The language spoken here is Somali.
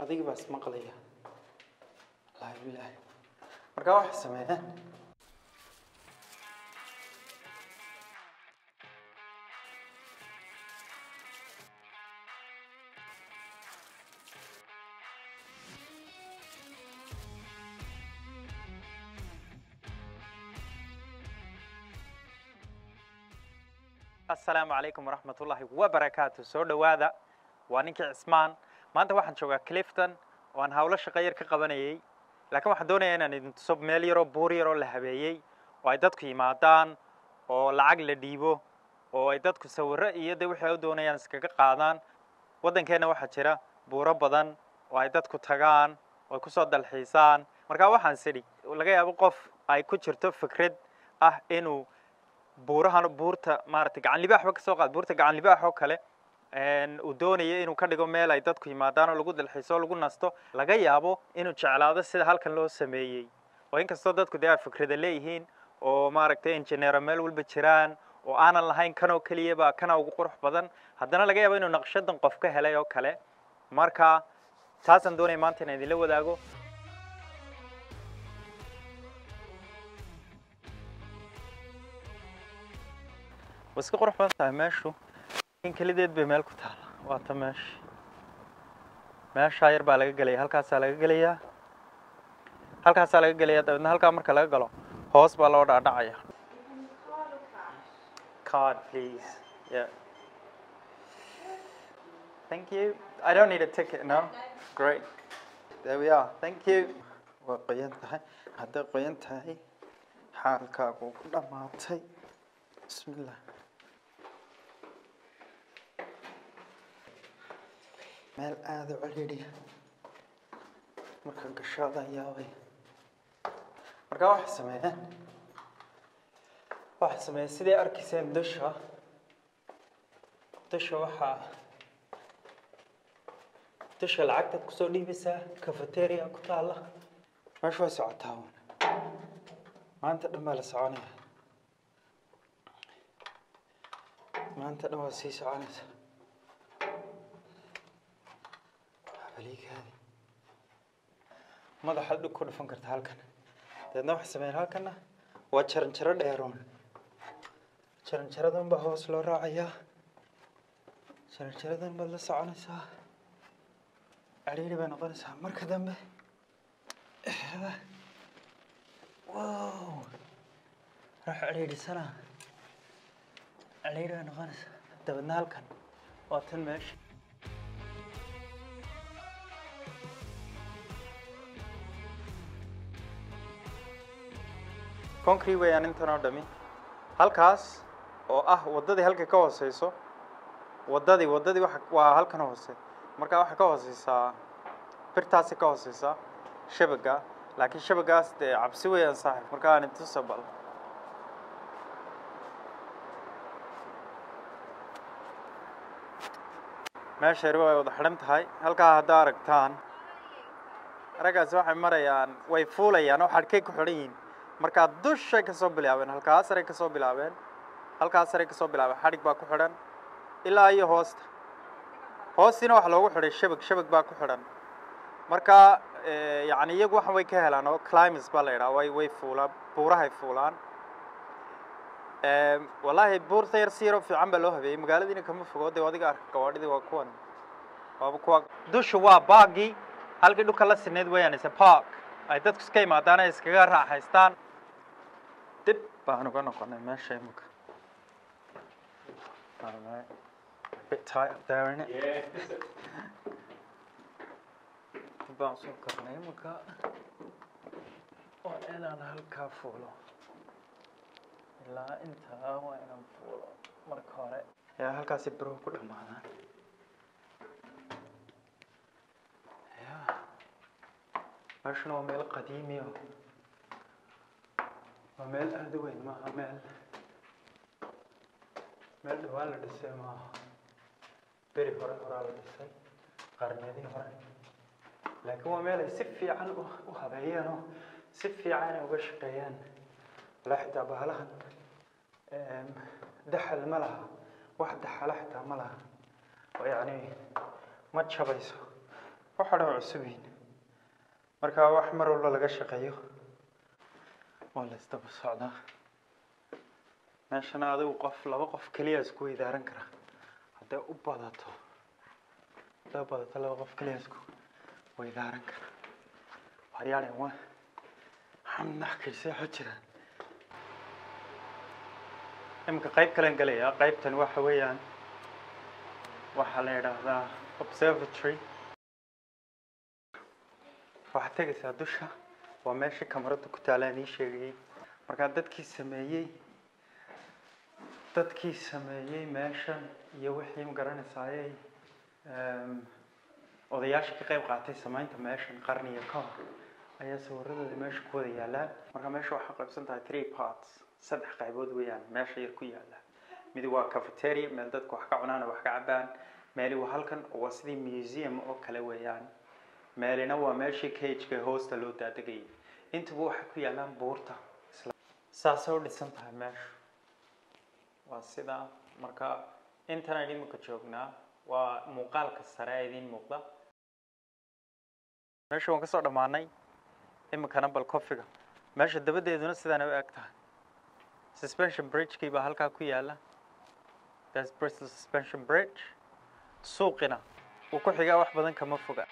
adiga baa ismaqlaya wallaahi bilaahi markaa wax sameeyaan السلام عليكم ورحمة الله وبركاته سو دوادا وانينكي عثمان maanta waxaan joogaa Clifton oo aan hawlo shaqeeyar ka qabanayay laakiin waxaan doonayaa inaan idin tuso meel yar oo buur yar oo la habeeyay oo ay dadku yimaadaan oo lacag la dhiibo oo ay dadku sawirro iyo wixii ay doonayaan iskaga qaadaan wadankeena waxaa jira buuro badan oo ay dadku tagaan oo ku soo dalxiisaan marka waxaan sidii laga yaabo qof ay ku jirto fikrad ah inuu buurta maartay gacan libaax ka soo qaad buurta gacan libaax oo kale uu doonayo inuu ka dhigo meel ay dadku yimaadaan oo lagu dalxiiso lagu nasto laga yaabo inuu jeclaado sida halkan loo sameeyay oo inkastoo dadku ay fikrada leeyihiin oo maaragtay engineer meel walba jiraan oo aanan lahayn kanoo kaliya ba kana ugu qurux badan haddana laga yaabo inuu naqshadan qof ka helay oo kale marka taasan doonay maanta inaan idin la wadaago واسكو قروح بس ماشو إن كل ديت بمال كتال واتماش ماش شاير بالغ جلية هل كاس بالغ جلية هل كاس بالغ جلية ده هل كامر كلا جلو هوس بالور أدعية card please yeah thank you I don't need a ticket no great there we are thank you وقينتها هذا قينتها حالك وكل ما تي بسم الله meel aad u ciriiriya marka gashada yaabay marka wax sameeyay sidii arkiiseen dusha lacagta ku soo dhiibeysaa cafeteria ku taala meesha way socotaa maanta dhan baa la soconaya maanta dhan waa sii soconaysa madaxa dhig ku dhufan kartaa halkan dadna wax sameeyay halkana waa jaranjaro dheeroon jaranjaradan baa hoos loo raacayaa jaranjaradan baa la soconaysaa cariiri bay noqonaysaa marka dambe wow rax cariirisana cariiri bay noqonaysaa dabadna halkan waa tan meesha concrete way aan intan oo dhami halkaas oo ah wadadii halka ka hooseyso wadadii waxa waa halkan hoose marka waxa ka hooseysa birtaasi ka hooseysa shabaga laakiin shabagaas cabsi weeyaan saaxiib marka aan inta sabal meesha way wada xiran tahay halka hadda aragtaan aragaas waxay marayaan way fuulayaan oo xadkay ku xiran yihiin marka dusha ka soo bilaabeen halkaas sare ka soo bilaabeen xarig baa ku xiran ilaa iyo hoostina wax loogu xiray shabag baa ku xiran marka yaani iyagu wax way ka helaan oo climbers baa la yiraahdaa way fuulaan buurahay fuulaan wallahi buurta yar siiro fiican baa loo habeeyay magaaladiina kama fogo adiga arka gawaadhidii waa kuwan dusha waa baagi halkii dhulka la sineed weeyaan is park ay dadku iska yimaadaan ay iskaga raaxaystaan dib baan uga noqonay meesha imika alright a bit tight up there isn't it yeah baan soo karnay imika oo inaan halkaa fuulo ilaa intaa waa inaan fuulo marka hore yaa halkaasi biro ku dhamaadaan عشان هو ميل قديمي وميل أدوين ما ميل دوال لدسي ما بري هورا لدسي قرنيدين هورا لكن هو ميل سفي عن وهبيانو سفي عن وبشقيان لحدا بهلهن دحل ملها واحد دحل حتى ملها ويعني ما تشبيسو waxa dhan cusubin marka wax mar walba laga shaqeeyo waa la isdaba socdaa meeshana adigu qof laba qof kaliya isku idaaran kara hadday u badato laba qof kaliya isku idaaran kara waxyaalahan waa xamna kiisa xajiraan imka qayb kale galaya qaybtan waxa weeyaan waxa la yiraahdaa observatory waxa tagaysaa dusha waa meesha kamarada ku taalaan ii sheegay marka dadkii sameeyay meeshan iyo wixii ma garanaysaayay odayaasha ka qayb qaatay samaynta meeshan qarniga ka hor ayaa sawirradooda meesha ku wada yaalaan marka meesha waxa qaybsan tahay 3 parts saddex qaybood weeyaan meesha yar ku yaala mid waa cafeteria meel dadku wax ka cunaan wax ka cabaan meel waa halkan waa sidii museum oo kale weeyaan meelina waa meeshii cage-ka hoosta loo daadagay intuba waxa ku yaalaan buurta saasoo dhisan tahay meesha waa sida marka intan ay imika joognaa waa muuqaalka sare ee idin muuqda meesha waan ka soo dhamaanay imikana bal coffee-ga meesha dabadeeduna sidaan u eg tahay suspension bridge-kii baa halkaa ku yaala that's Bristol suspension bridge suuqina uu ku xigaa wax badan kama foga